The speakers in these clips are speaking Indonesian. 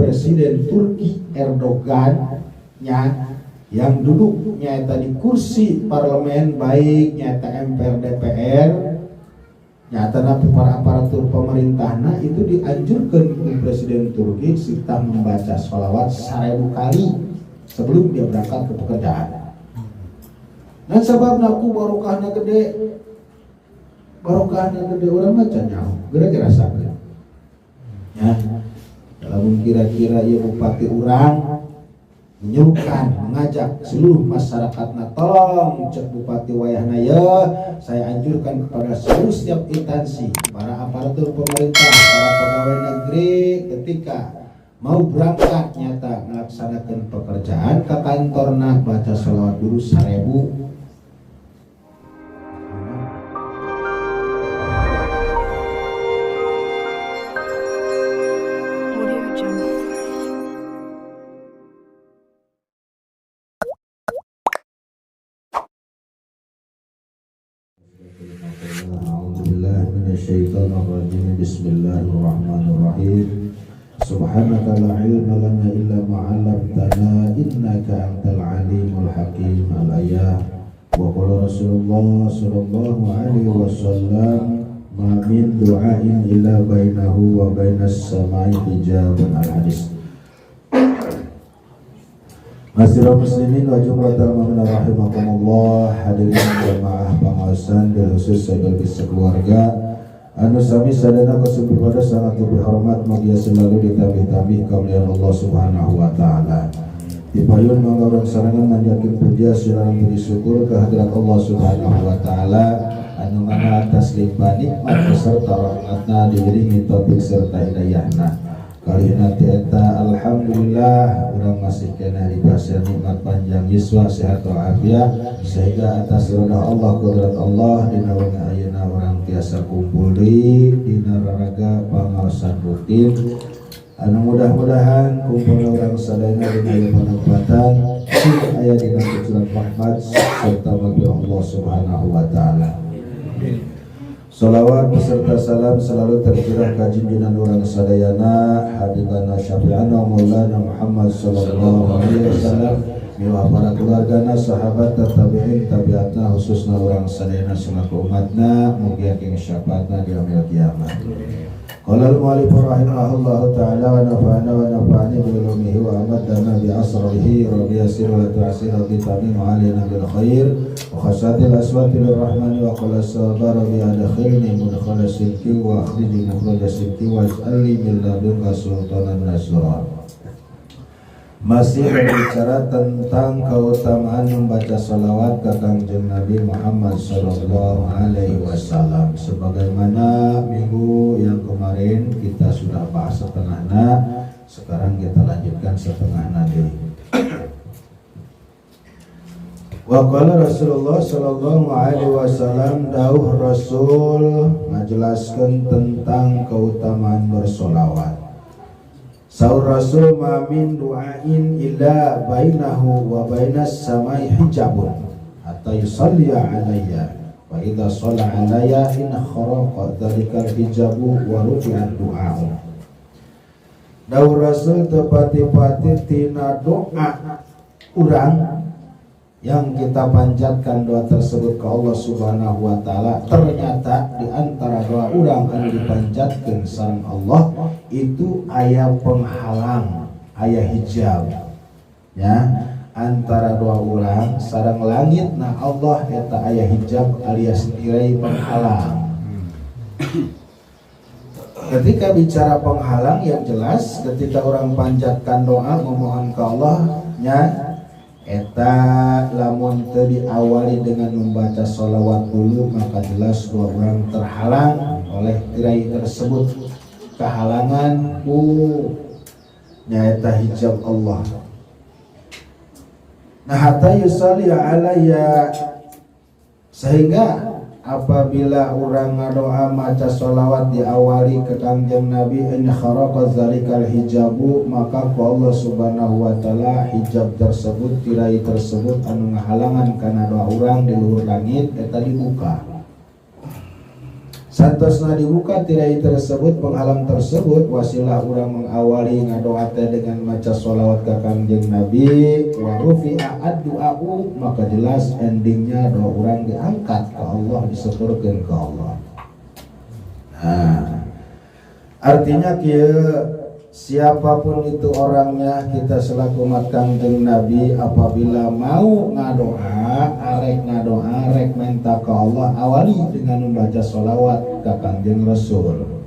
Presiden Turki Erdogan yang duduk nyata di kursi parlemen, baik nyata MPR DPR nyata para aparatur pemerintahna, itu dianjurkan ke Presiden Turki serta membaca sholawat 1000 kali sebelum dia berangkat ke pekerjaan. Dan sebabnya aku barokahnya gede orang baca nyaho kira-kira sakit ya. Dalam kira-kira ya bupati orang menyuruhkan, mengajak seluruh masyarakatnya, tolong cek bupati wayahna ya, saya anjurkan kepada seluruh setiap instansi, para aparatur pemerintah, para pegawai negeri, ketika mau berangkat nyata melaksanakan pekerjaan ke kantorna, baca sholawat dulu 1000. Bismillahirrahmanirrahim. Subhanaka la ilma lana illa ma 'allamtana innaka antal alimul hakim. Al-ayah. Wa qala Rasulullah sallallahu alaihi wasallam, ma min du'ain illa bainahu wa bainas samai hijabun. Al-hadis. Masyiral muslimin wa jumlatul mu'minin rahimakumullah. Hadirin jamaah pengawasan dan khusus segala keluarga anu sami sadana kesubuh pada sangat berhormat, mugia selalu ditambih-tambih kemuliaan Allah Subhanahu wa taala. Dipayun mangga sarangan manjakeun puja sareng puji syukur kehadirat Allah Subhanahu wa taala anu mana atas limpah nikmat beserta rahmatna diiringi taufik serta hidayahna. Kali nanti eta alhamdulillah urang masih kena dibasar nikmat panjang yuswa sehat walafiat, sehingga atas ridha Allah qudrat Allah dina wengi ayeuna urang tiasa kumpul di dina raraga pangaosan rutin anu mudah-mudahan kumpul urang sadayana dina panempatan aya dina surat rahmat serta bagi Allah Subhanahu wa taala. Salawat beserta salam selalu tercurah ka junjungan urang sadayana habibana syafi'ana maulana Muhammad sallallahu alaihi wasallam, miwah para keluargana, sahabat, tabi'in, tabi'atna, khususna urang sadayana selaku umatna, mugia king syafaatna di yaumil kiamat. Qala al-mu'allif rahimahullahu ta'ala wa nafa'ani bi ulumihi wa amadana bi asrihi rabbi yasir wa tu'asir bi tamim alina bil khair wa khasatil aswati lirrahmani wa qala sabara bi adkhilni mudkhala sidqi wa akhriji mukhraja sidqi wa ij'alni min ladunka sultanan nasira. Masih berbicara tentang keutamaan membaca salawat ke Kangjeng Nabi Muhammad sallallahu alaihi wasallam. Sebagaimana minggu yang kemarin kita sudah bahas setengahnya, sekarang kita lanjutkan setengahnya deh. Wa qala Rasulullah sallallahu alaihi wasallam, dawuh Rasul ngajelaskeun tentang keutamaan bersolawat. Saur Rasul, ma min du'ain illa bainahu wa bainas samai hijabun hatta yusalli alayya wa idza shalla alayya in kharaqa dzalikal hijabu wa rufi'ad du'a'u. Dawuh Rasul tepati-pati tina doa urang yang kita panjatkan doa tersebut ke Allah Subhanahu wa taala, ternyata di antara doa urang anu dipanjatkeun sareng Allah itu aya penghalang, aya hijab ya, antara doa urang sareng langit na Allah eta aya hijab alias tirai penghalang. Ketika bicara penghalang yang jelas ketika orang panjatkan doa memohon ke Allah nya eta lamun teu diawali dengan membaca sholawat dulu, maka jelas doa orang terhalang oleh tirai tersebut, kehalangan nyaeta hijab Allah. Nah hatta yusalli alayya, sehingga apabila orang ngadoa maca sholawat diawali ke Kangjeng Nabi, in kharaqa zalikal hijabu, maka ku Allah Subhanahu wa taala hijab tersebut, tirai tersebut anu ngahalangan kana doa urang di luhur langit eta dibuka. Santosna dibuka tirai tersebut penghalang tersebut wasilah urang mengawali ngadoa teh dengan maca sholawat ka Kangjeng Nabi wa rufi'a ad-du'a'u maka jelas endingnya doa urang diangkat ke Allah diseturkeun ke Allah. Nah, artinya kieu siapapun itu orangnya kita selaku umat Kangjeng Nabi apabila mau ngadoa arek minta ke Allah awali dengan membaca sholawat ke Kangjeng Rasul.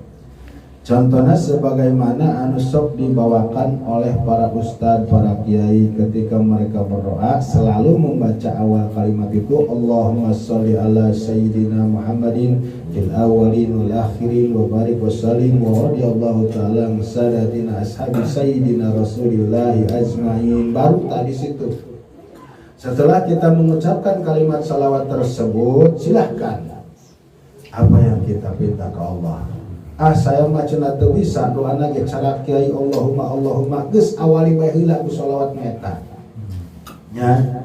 Contohnya sebagaimana anu sok dibawakan oleh para ustadz, para kiai ketika mereka berdoa selalu membaca awal kalimat itu Allahumma sholli ala sayyidina Muhammadin fil awwalin wal akhirin wa barik wa sallim wa radiyallahu ta'ala an sadatina ashabi sayyidina Rasulillahi ajma'in. Baru tadi situ. Setelah kita mengucapkan kalimat salawat tersebut, silahkan apa yang kita minta ke Allah. Saya mah cenah teu bisa doana ge cara kiai Allahumma geus awali bae heula ku shalawat eta. Ya.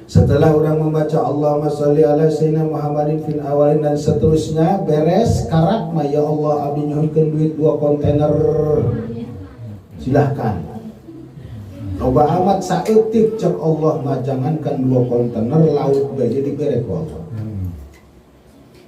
Setelah orang membaca Allahumma sholli ala sayyidina Muhammadin fil awalin dan seterusnya beres karak mah ya Allah abdi nyuhunkeun duit 2 kontainer. Silahkan. Loba amat saeutik cek Allah mah jangankan 2 kontainer laut bae jadi bere ku Allah.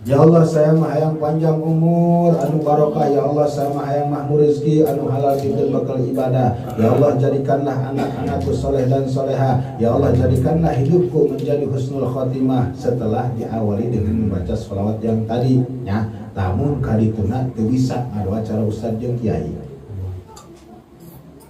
Ya Allah saya mah hayang panjang umur anu barokah, ya Allah saya mah hayang mahmur rezeki anu halal dan bakal ibadah. Ya Allah jadikanlah anak-anakku soleh dan soleha. Ya Allah jadikanlah hidupku menjadi husnul khotimah. Setelah diawali dengan membaca sholawat yang tadi ya, namun kadituna teu bisa ngadoa cara ustaz jeung kiai.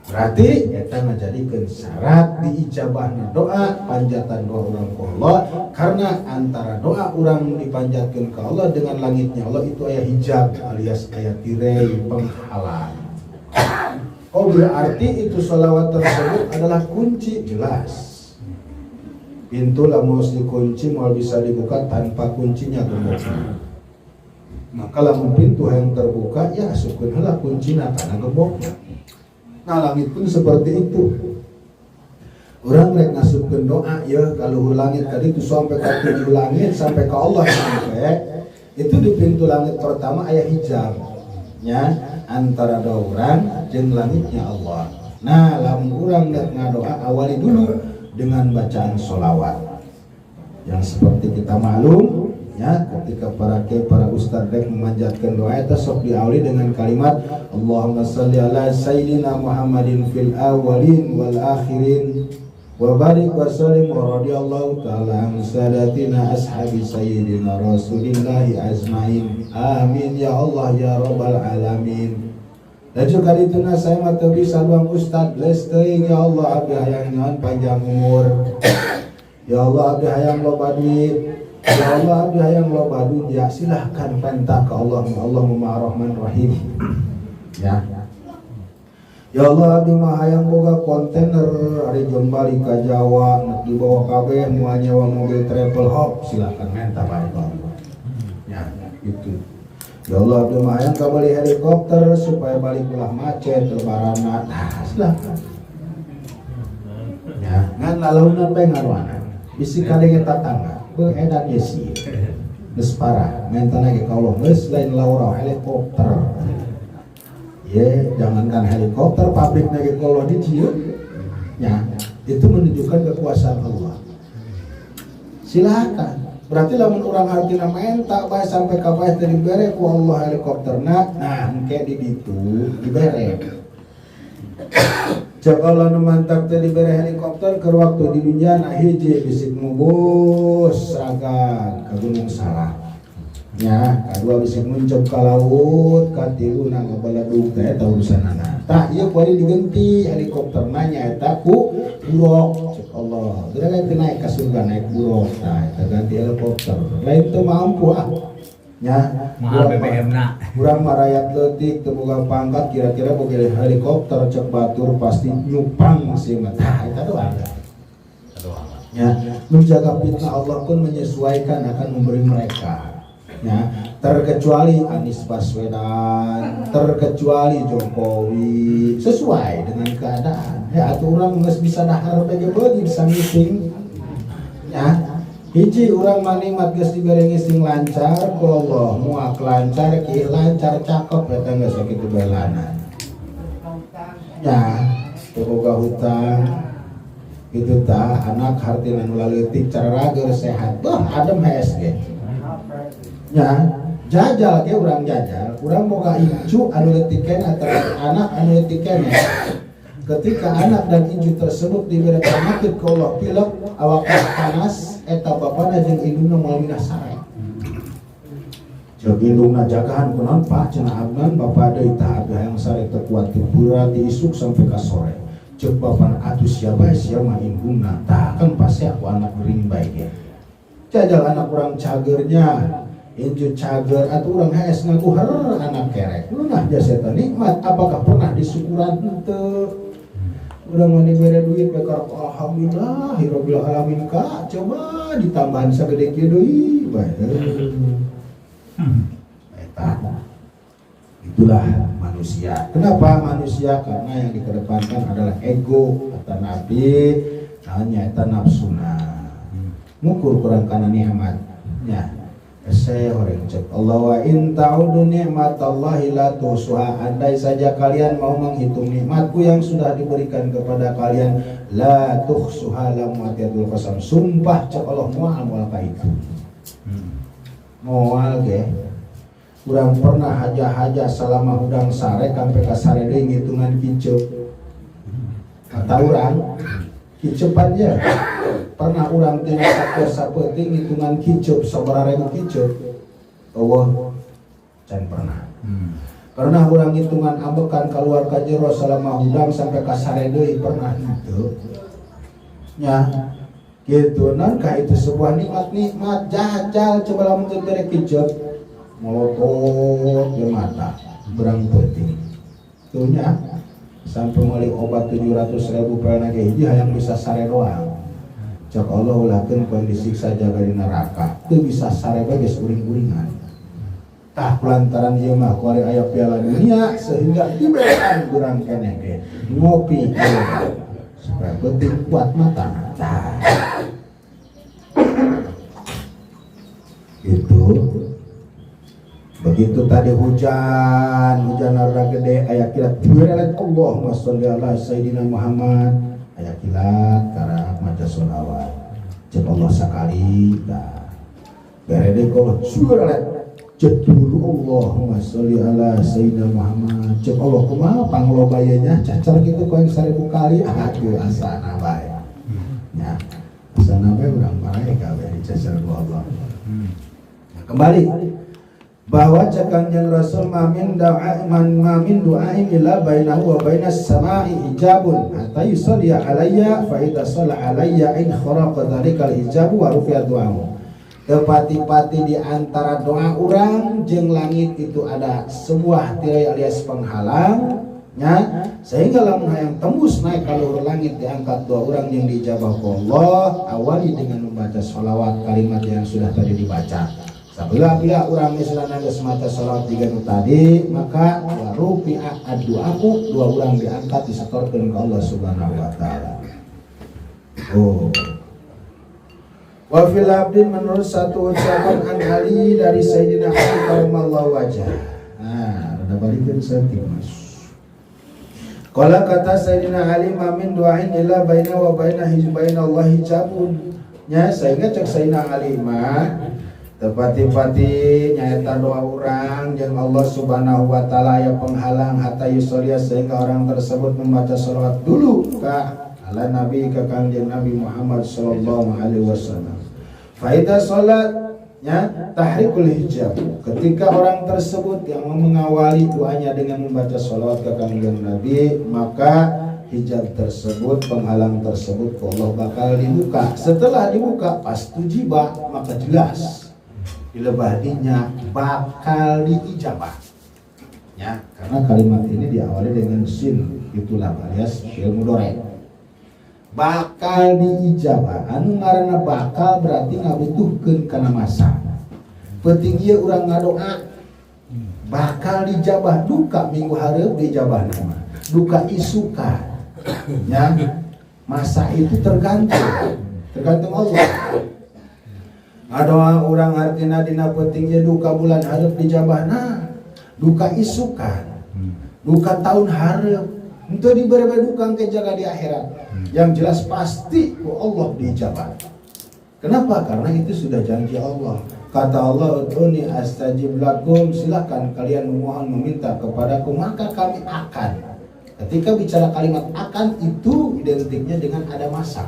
Berarti kita menjadikan syarat diijabahna doa panjatan doa orang ke Allah, karena antara doa orang dipanjatkan ke Allah dengan langitnya Allah itu aya hijab alias aya tirai penghalang. Oh berarti itu sholawat tersebut adalah kunci jelas. Pintu lamun dikunci mau bisa dibuka tanpa kuncinya gembokna. Maka lamun pintu yang terbuka ya asupkeun heula kuncina kana gembokna. Nah langit pun seperti itu. Orang rek ngasupkeun doa ya kalau langit tadi itu sampai ke 7 langit sampai ke Allah sampai itu di pintu langit pertama aya hijab nya antara doa urang jeung langitnya Allah. Nah lamun urang rek ngadoa awali dulu dengan bacaan sholawat yang seperti kita maklum ya, ketika para ustaz rek memanjatkan doa eta sok diawali dengan kalimat Allahumma sholli ala sayyidina Muhammadin fil awwalin wal akhirin wa barik wa sallim wa radiyallahu ta'ala an sadatina ashabi sayyidina Rasulillahi ajma'in. Amin ya Allah ya rabbal alamin. Dan juga dituna saya mah teu bisa bang ustaz bless teuing ya Allah abdi hayang nyaon panjang umur. Ya Allah abdi hayang loba duit. Ya Allah abdi hayang loba dunya, silahkan minta ke Allah. Allah Maha Rahman Rahim. Ya. Ya Allah abdi mah hayang boga kontainer ari Jombali ka Jawa nak dibawa kabeh moal nyewa mobil travel hop, silahkan minta bae ke Allah. Ya, itu. Ya Allah abdi mah hayang kabeli helikopter supaya balik ulah macet lebaranna. Nah, silahkan. Ya, ngan lalauna bae ngaruana. Bisi kadenge tatangga beredan yesi geus parah mentana ge ka Allah geus lain laura helikopter ye jangankan helikopter pabrik ge kalau dicium ya itu menunjukkan kekuasaan Allah. Silakan berarti lamun urang hartina menta bae sampai ka bae teu dibere ku Allah helikopterna nah engke di ditu dibere. Cek Allah nu mantap teh dibere helikopter ke waktu di dunia nah hiji bisik mubus seragam ke Gunung Salak nya kadua bisik muncul ke laut katilu na ngabaladug teh eta urusanana tah ieu kuari digenti helikopter nanya eta ku buruk cek Allah geura teh naik ka surga naik buruk tah eta ganti helikopter lain teu mampu nya mahal BBM na urang marayat leutik teu boga pangkat kira-kira boga helikopter cek batur pasti nyupang sih mah tah eta doa nya menjaga fitnah Allah pun menyesuaikan akan memberi mereka ya terkecuali Anies Baswedan terkecuali Jokowi sesuai dengan keadaan ya atuh urang geus bisa dahar bege beuli bisa meeting ya Hiji urang manimat geus diberengi sing lancar ku Allah, muak lancar ki lancar cakep eta geus sakitu belanan. Ya, boga hutang itu tah anak hartina nu leutik cara rager sehat. Bah, adem HSG. Ya, jajal ge urang jajal, urang boga incu anu leutikeun antara anak anu leutikeun. Ketika anak dan incu tersebut diberi penyakit ku Allah pilek awak panas eta bapana jeung indungna moal minah sare. Jeung indungna jagahan kunaon Pak cenah abnan bapa deui tah abdi hayang sare teu kuat berat diisuk sampai ka sore. Ceuk bapana atuh sia bae sia mah indungna tah kan pasti aku anak gering bae ge. Jajal anak urang cageurnya inju cager atuh urang haes ngaguher anak kerek. Leunah jasa eta nikmat apakah pernah disyukuran henteu? Udah mau diberi duit bekar alhamdulillah hirobbil alamin kak coba ditambahan sagede kieu deui bae. Eta itulah manusia. Kenapa manusia? Karena yang dikedepankan adalah ego kata Nabi, hanya eta nafsuna. Ngukur kurang kana nikmatnya. Saya orang cek Allah wa in ta'udu ni'matallahi la tuhsuha. Andai saja kalian mau menghitung nikmatku yang sudah diberikan kepada kalian, la tuhsuha la mu'atiyatul qasam. Sumpah cek Allah mual ka itu. Moal ge. Urang pernah haja-haja selama hudang sare sampai ka sare deui ngitungan kiceup. Kata urang kicepan je. Pernah urang tina saper-sapeting hitungan kiceup sabaraha ribu kiceup. Eueuh can pernah. Pernah urang hitungan ambekan keluar ka jero selama hudang sampai ka sare deui pernah henteu. Nya kitu nan ka itu sebuah nikmat jajal coba lamun teu bere kiceup molotot ge mata berang peuting. Tuh nya sampai meuli obat 700.000 pelana ge hiji hayang bisa sare doang. Cak Allah ulahkeun poe disiksa jaga di neraka teu bisa sare bae geus uring-uringan. Tah lantaran ieu mah ku ari aya piala dunia sehingga diberean urang keneh ge ngopi supaya penting kuat mata. Tah itu begitu tadi hujan rada gede aya kilat berelet Allahumma sholli ala sayyidina Muhammad aya kilat karena maca sholawat cek Allah sakali dah berede kalau surat cek dulu Allahumma sholli ala sayyidina Muhammad cek Allah kumaha panglobayanya cacar gitu kau yang 1000 kali aduh asana bae nya asana bae urang marae kabeh dicacar ku Allah. Kembali bahwa cakangnya Rasul mamin du'ain illa bainahu wa bainas sama'i hijabun hatta yusalli alayya fa idza shalla alayya in kharaqa dzalikal hijabu wa rufi'a du'ahu. Tepati-pati di antara doa urang jeung langit itu ada sebuah tirai alias penghalang nya sehingga lamun hayang tembus naik ka luhur langit diangkat doa urang yang dijabah ku Allah awali dengan membaca sholawat kalimat yang sudah tadi dibaca. Sabila urang misalna geus maca sholawat tiga nu tadi maka warufi'a ad-du'aku dua urang diangkat disetorkeun ka Allah Subhanahu wa taala. Oh. Wa fil abdin menurut satu ucapan an Ali dari Sayyidina Ali karramallahu wajhah. Nah, ada balikeun saeutik Mas. Qala kata Sayyidina Ali ma min du'ain illa baina wa baina Allah hijabun. Nya sehingga cek Sayyidina Ali mah tepati-pati nyaeta doa orang yang Allah Subhanahu wa taala ya penghalang hatta yusollia sehingga orang tersebut membaca sholawat dulu ka ala nabi ka kanjeng Nabi Muhammad sallallahu alaihi wasallam. Faida salatnya tahrikul hijab. Ketika orang tersebut yang mengawali doanya dengan membaca sholawat ke kanjeng Nabi, maka hijab tersebut, penghalang tersebut Allah bakal dibuka. Setelah dibuka pasti jiba maka jelas dilebadinya bakal diijabah ya, karena kalimat ini diawali dengan sin itulah alias fi'il mudhari bakal diijabah. Anu ngaranna bakal berarti ngabutuhkeun kana masa penting ieu urang ngadoa bakal dijabah duka minggu hareup dijabah nama duka isuka ya, masa itu tergantung Allah. Ada orang artina dina pentingnya duka bulan hareup dijabahna, duka isukan, duka tahun hareup, henteu dibere duka ke jaga di akhirat. Yang jelas pasti Allah dijabah. Kenapa? Karena itu sudah janji Allah. Kata Allah, "Ud'uni astajib lakum." Silakan kalian memohon meminta kepadaku maka kami akan. Ketika bicara kalimat akan itu identiknya dengan ada masa.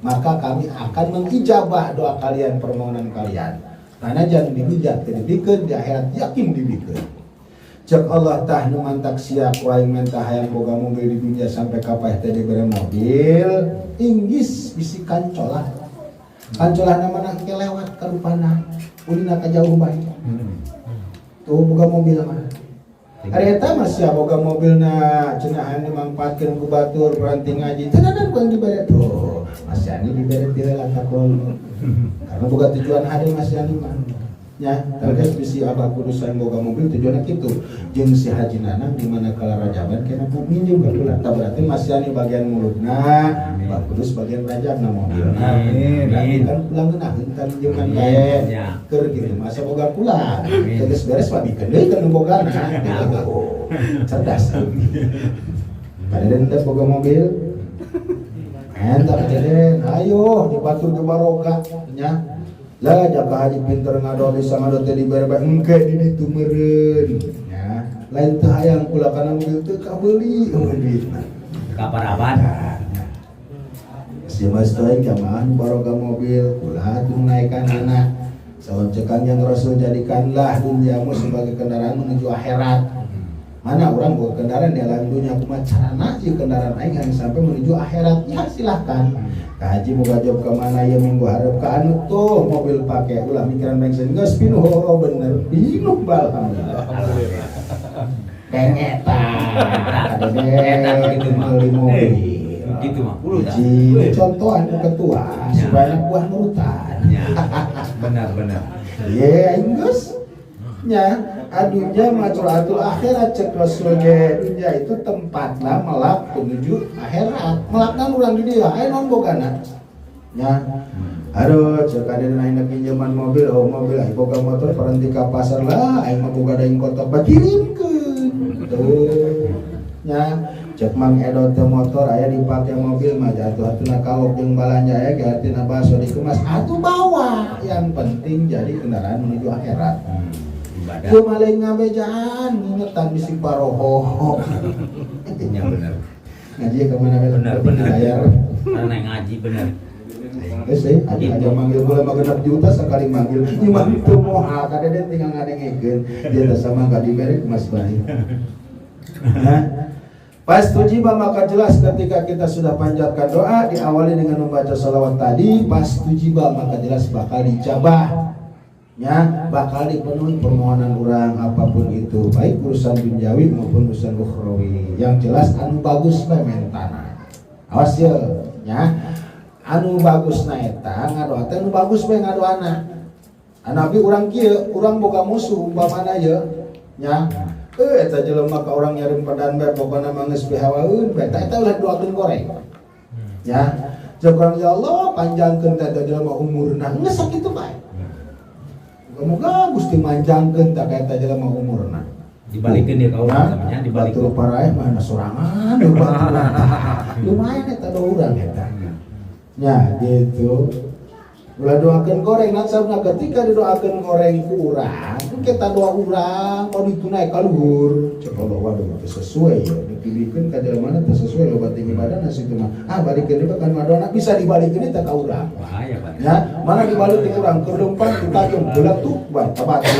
Maka kami akan mengijabah doa kalian, permohonan kalian. Karena jangan dibijak, dibikeun di akhirat yakin dibikeun. Cek Allah tah nu mantak siap wae mentah hayang boga mobil di dunia sampai kapah teh dibere mobil, inggis bisi kancolah. Kancolah namana kelewat ka rupana, ulina ka jauh bae. Tuh boga mobil mah. Ari eta mah sia boga mobilna cenah dimanfaatkeun ku batur berhenti ngaji. Tenanan ku dibere tuh. Masih ani dibere ti latakul. Karena boga tujuan hade masih ani mah. Ya, terus bisi abah kudu sayang boga mobil tujuanna kitu. Jeung si Haji Nanang di mana kala rajaban kena minjem barulah. Tah berarti masih ani bagian mulutna, bah kudus bagian rajabna mobilna. Amin. Kan pulang ngeunaheun kan jeung bae. Keur kitu masa boga pulang. Geus beres pabikeun deui kan bogana. Cerdas. Kadeden teh boga mobil. Entah kadeden, ayo dibatur ke barokah nya. Lah jaka haji pinter ngadoli sangadot teh dibere engke di ditu meureun nya. Lain teu hayang kula kana mobil teu kabeuli duitna. Kaparaban. Si mas teh jamaah barokah mobil kula atuh naikkan anak. Sabab cekan yang Rasul jadikanlah duniamu sebagai kendaraan menuju akhirat. Mana orang bawa kendaraan di alam dunia kumaha carana ieu kendaraan aing yang sampai menuju akhirat. Ya silahkan. Ka haji boga job ka mana ieu minggu hareup ka anu tuh mobil pake ulah mikiran bensin geus pinuh bener pinuh alhamdulillah. Kengeta. Ada gitu mah mobil. Gitu mah kudu dah. Contohan ku ketua supaya buah nurutan. Benar. Ye aing geus nya adunya macuratul akhirat cek Rasul ge dunya itu tempatna melak menuju akhirat. Melakna urang di dieu aya naon bogana nya. Aduh cek adeuna ayeuna pinjaman mobil, mobil aya boga motor berhenti ka pasar lah aing mah boga daing kotak bakirimkeun tuh nya. Cek Mang Edo teh motor aya dipake mobil mah jatuh-hatuna kawok jeung balanja aya ge artina baso dikemas atuh bawa. Yang penting jadi kendaraan menuju akhirat. Ieu mah lain ngabejaan, ngingetan bisi paroho. Ya benar. Ngaji ke mana benar. Bayar. Karena ngaji benar. Geus aja manggil bola mah 6 juta sekali manggil. Ieu mah teu moal kadeden tinggal ngadengekeun. Dia teh sama ka dibere Mas Bayi. Nah, pas tujiba maka jelas ketika kita sudah panjatkan doa diawali dengan membaca salawat tadi, pas tujiba maka jelas bakal dijabah. Ya, bakal dipenuhi permohonan orang apapun itu, baik urusan duniawi maupun urusan ukhrawi. Yang jelas anu bagus bae mentana. Awas ye, nya. Anu bagus na eta ngadoa teh anu bagus bae ngadoana. Anabi urang kieu, urang boga musuh umpamana ye, nya. Eta jelema ka urang nyarim padan bae pokona mah geus bihawaeun bae. Eta ulah doakeun goreng. Ya. Jokang ya Allah panjangkeun teh jelema umurna. Geus sakitu bae. Moga Gusti manjangkeun tak kaeta jelema umurna. Dibalikeun dia ka urang namanya dibalikeun. Batur paraeh mah sorangan lumayan eta do urang eta. Nya gitu. Ulah doakeun goreng nasabna ketika didoakeun goreng ku urang, kita doa urang mau ditunai ka luhur. Cek Allah waduh teu sesuai ya. Dipilihkeun ka jelema teu sesuai loba tinggi badan situ mah. Balikeun deui kan madona bisa dibalikeun teh ka urang. Bahaya Pak. Ya, mana dibalik di urang kedempan ditajong beletuk bae tabatu.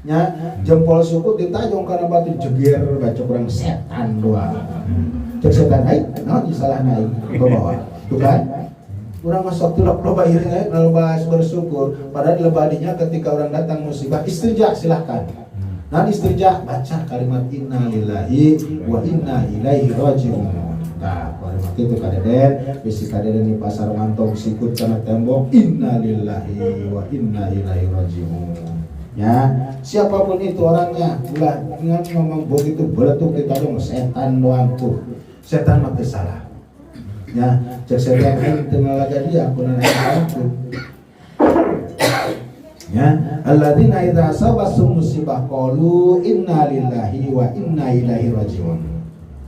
Nya, jempol suku ditajong kana batu jeger baca urang setan doang. Cek setan aing, naon salahna aing ke bawah. Tuh kan? Urang masuk loba iring ae loba bersyukur. Padahal lebadinya ketika orang datang musibah istirja silahkan. Nah istirja baca kalimat inna lillahi wa inna ilaihi raji'un. Nah, kalimat itu kadeden, bisi kadeden di pasar mantong sikut kana tembok inna lillahi wa inna ilaihi raji'un. Ya, siapapun itu orangnya, ulah dengan ngomong begitu beletuk ditajong setan doang tuh. Setan mah teu salah. Ya, cek setan teu ngalaga dia aku nana aku. Ya, alladzina idza asabahum musibah qalu inna lillahi wa inna ilaihi rajiun.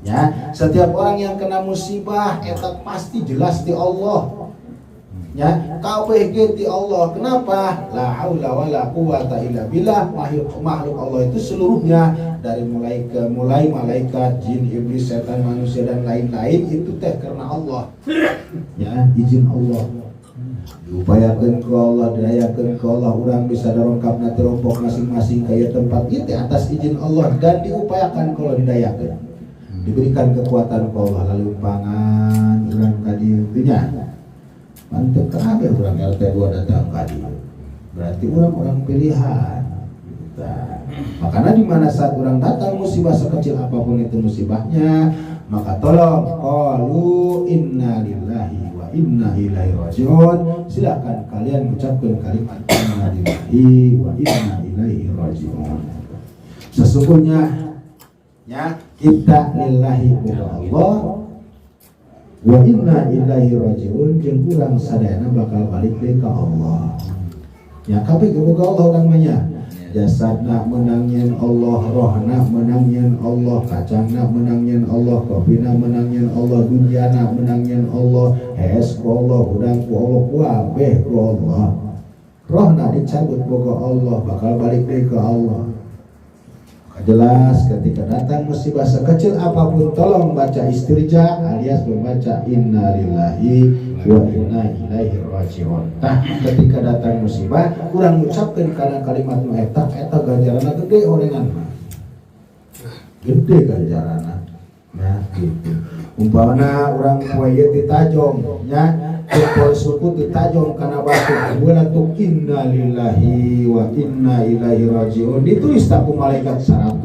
Ya, setiap orang yang kena musibah eta pasti jelas di Allah. Ya, kabeh ge di Allah. Kenapa? La haula wala quwata illa billah. Makhluk Allah itu seluruhnya dari mulai malaikat, jin, iblis, setan, manusia dan lain-lain itu teh karena Allah. Ya, izin Allah. Diupayakan ke Allah, didayakan ke Allah, orang bisa darongkap nanti rompok masing-masing kayak tempat itu atas izin Allah dan diupayakan kalau didayakan, diberikan kekuatan ke Allah lalu pangan orang tadi intinya mantep kabeh orang RT 2 datang tadi berarti orang pilihan. Makanya di mana saat orang datang musibah sekecil apapun itu musibahnya, maka tolong qalu inna lillahi wa inna ilaihi rajiun. Silakan kalian ucapkan kalimat inna lillahi wa inna ilaihi rajiun. Sesungguhnya ya kita lillahi wa Allah wa inna ilaihi rajiun jeung urang sadayana bakal balik deui ka Allah. Ya kabeh boga Allah urang mah nya. Jasadna menangin Allah, rohna menangin Allah, kacangna menangin Allah, kopina menangin Allah, dunyana menangin Allah, hes ku Allah, udang ku Allah, wabeh ku Allah. Rohna dicabut boga Allah, bakal balik deui ke Allah. Jelas ketika datang musibah sekecil apapun tolong baca istirja alias membaca inna lillahi wa inna ilaihi rajiun. Nah, ketika datang musibah kurang ucapkan karena kalimat nu eta ganjaranna gede orengan. Gede ganjaranna. Nah, gitu. Umpamana urang poe ti tajong nya jempol suku ti tajong kana batu bulan tu inna lillahi wa inna ilaihi rajiun ditulis ku malaikat 100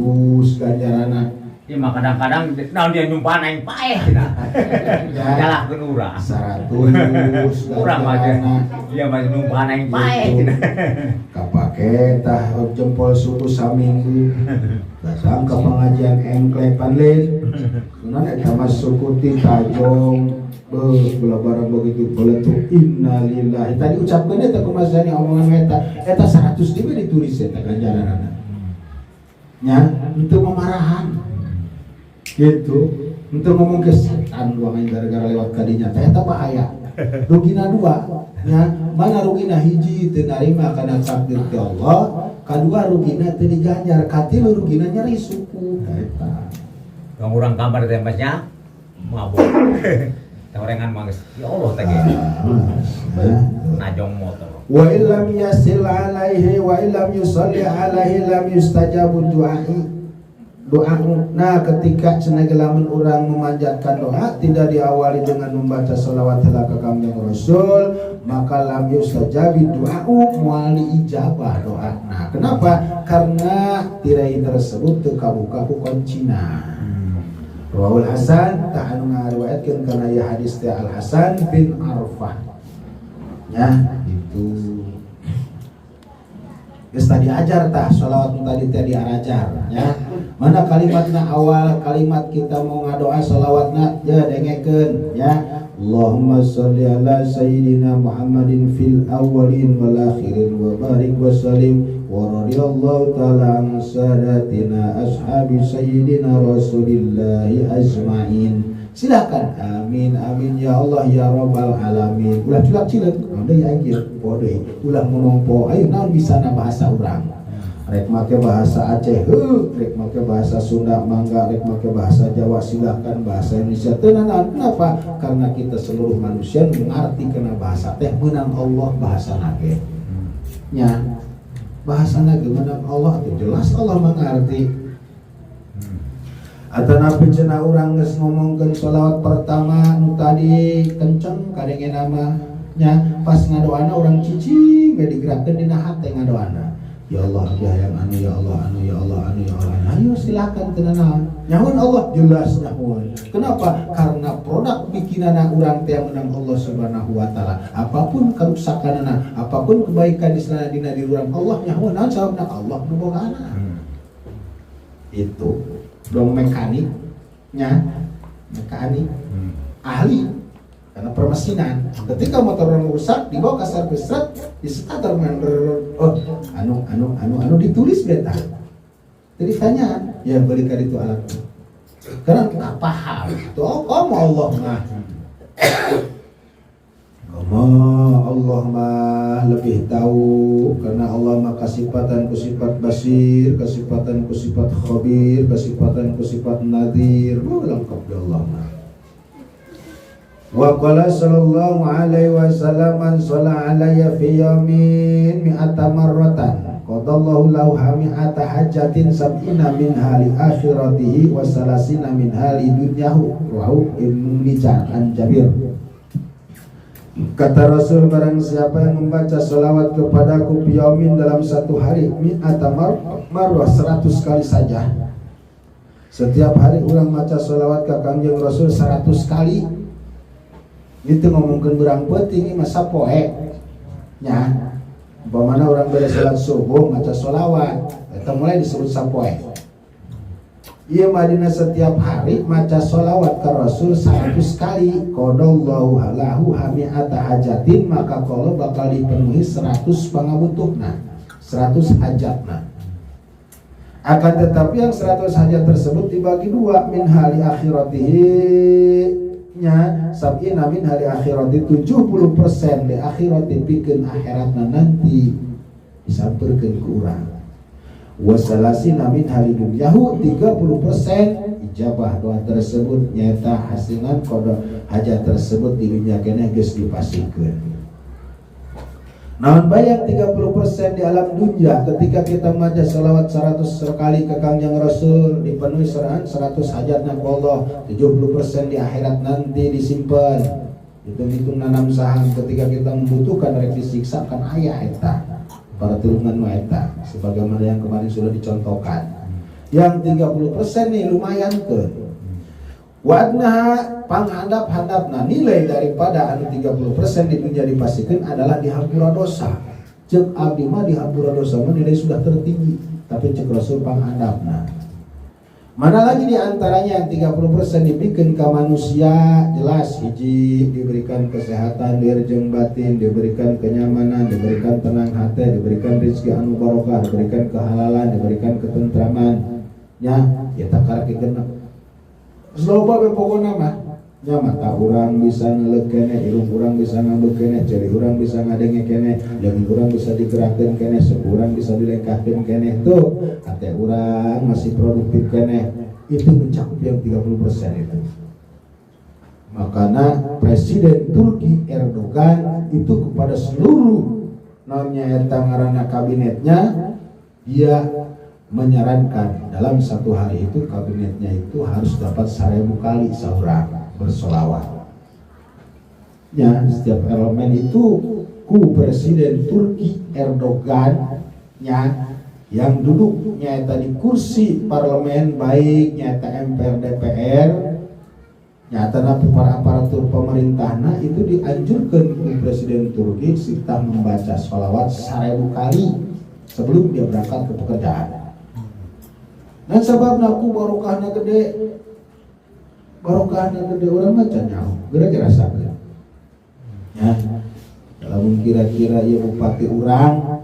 ganjaranna. Ya mah kadang-kadang naon dia nyumpahan aing paeh cenah. Nyalahkeun urang. 100 urang mah dia mah nyumpahan aing paeh cenah. Kapake tah jempol suku saminggu. Datang ke pengajian engklek panlin. Sunan eta mah suku ti tajong. Bela barang begitu peletuk innalillahi tadi ucapkan eta kumasani omongan eta 100 dieu ditulis eta ganjaranna nya untuk memarahan gitu untuk ngomong ke setan ruangan gara-gara lewat kadinya eta bahaya rugina 2 nya mana rugina hiji teu narima kana takdir ti Allah kadua rugina teu diganjar katilu rugina nyeri suku eta Kang urang kamar teh masnya mabuk orengan mangis ya Allah teh najong motor wa illam yasil alaihi wa illam yusalli alaihi lam yustajabu du'ai doa. Nah ketika cenah orang memanjatkan doa tidak diawali dengan membaca salawat ka kanjeng Rasul maka lam yustajabi doa moal diijabah doa. Nah kenapa? Karena tirai tersebut teu kabuka ku kuncina. Rawal Hasan tak anu ngariwayatkeun kana ya hadis teh Al Hasan bin Arfah. Ya, itu. Geus tadi ajar tah shalawat tadi teh diarajar ya. Mana kalimatna awal kalimat kita mau ngadoa shalawatna ya dengekeun ya. Allahumma shalli ala sayyidina Muhammadin fil awwalin wal akhirin wa barik wa sallim wa radiyallahu ta'ala an sadatina ashabi sayyidina rasulillahi ajma'in. Silakan amin amin ya Allah ya rabbal alamin. Ulah cilak-cilak deui anjeun poe ulah monompo ayo naon bisana bahasa urang rek make bahasa Aceh rek make bahasa Sunda mangga rek make bahasa Jawa silakan bahasa Indonesia teu naon. Kenapa? Karena kita seluruh manusia mengerti kena bahasa teh meunang Allah bahasana ge nya bahasana ge meunang Allah teh jelas Allah mengerti. Atanapi cenah urang geus ngomongkeun shalawat pertama nu tadi kenceng kadenge nama nya pas ngadoana urang cicing ge digerakkeun dina hate ngadoana ya Allah ya yang anu ya Allah anu ya Allah anu ya Allah ayo silakan tenan nyamun Allah jelas nyamun. Kenapa? Karena produk bikinana urang teh menang Allah Subhanahu wa taala apapun karuksakanana apapun kebaikan di sana dina di urang Allah nyamun naon sababna Allah nu bogana itu dong mekanik nya mekanik ahli karena permesinan. Ketika motor orang rusak dibawa ke servis, di starter anu ditulis beta. Jadi tanya, ya berikan itu alat. Karena nggak paham. Tuh kamu Allah mah. Allah mah lebih tahu, karena Allah mah kasifatan ku sifat basir, kasifatan ku sifat khabir, kasifatan ku sifat nadir. Lengkap ya Allah mah. Wa qala sallallahu alaihi wasallam man shalla alayya fi yawmin mi'ata marratan qadallahu lahu mi'ata hajatin sab'ina min hali akhiratihi wa salasina min hali dunyahu. Rawahu Ibnu Hibban an Jabir. Kata Rasul, barang siapa yang membaca salawat kepadaku biyaumin dalam satu hari mi'ata marwah 100 kali saja. Setiap hari orang baca salawat ke Kangjeng Rasul 100 kali. Itu ngomongkeun berang peuting masa poe nya. Umpamana orang beres salat subuh baca salawat, eta mulai disebut sapoe. Ieu madina setiap hari maca sholawat ke Rasul 100 kali. Qadallahu lahu mi'ata hajatin, maka kalau bakal dipenuhi 100 pangabutuhna, 100 hajatna. Akan tetapi yang 100 hajat tersebut dibagi dua, min hali akhiratihi nya sab'ina min hali akhirati, 70% di akhirati pikeun akhiratna nanti disampeurkeun ku urang. Wasalasina min hali dunyahu, 30% ijabah doa tersebut nyata hasilan qada hajat tersebut di dunia keneh geus dipasikeun. Naon bayang 30% di alam dunia ketika kita maca salawat 100 kali ke Kangjeng Rasul dipenuhi 100 hajatna ku Allah, 70% di akhirat nanti disimpan. Hitung-hitung nanam saham ketika kita membutuhkan rek disiksa kan aya eta. Para tulungan waeta sebagaimana yang kemarin sudah dicontohkan. Yang 30% nih lumayan ke. Wadnaha panghandap-handapna, nilai daripada anu 30% di dunia dipasikeun adalah dihampura dosa. Cek abdi mah dihampura dosa mah nilai sudah tertinggi, tapi cek Rasul panghandapna. Mana lagi di antaranya yang 30% diberikan ke manusia, jelas hiji diberikan kesehatan lahir jeung batin, diberikan kenyamanan, diberikan tenang hati, diberikan rezeki anu barokah, diberikan kehalalan, diberikan ketentraman. Nya eta karakikeun loba we pokona mah. Nya mata urang bisa ngeleuk keneh, irung urang bisa ngambek keneh, ceri urang bisa ngadenge keneh, jeung urang bisa digerakkeun keneh, seurang bisa dilengkahkeun keneh. Tuh, hate urang masih produktif keneh. Itu mencakup yang 30% itu. Makanya Presiden Turki Erdogan itu kepada seluruh namanya eta ngaranna kabinetnya, dia menyarankan dalam satu hari itu kabinetnya itu harus dapat 1000 kali saurang bersolawat. Ya, setiap elemen itu ku Presiden Turki Erdogan nya yang duduknya tadi kursi parlemen baik nyata MPR DPR nyata para aparatur pemerintahna itu dianjurkan ku Presiden Turki serta membaca sholawat 1000 kali sebelum dia berangkat ke pekerjaan. Dan sebabna aku barokahna gede orang baca nyaho gara-gara sabar. Ya, kalau kira-kira ya bupati urang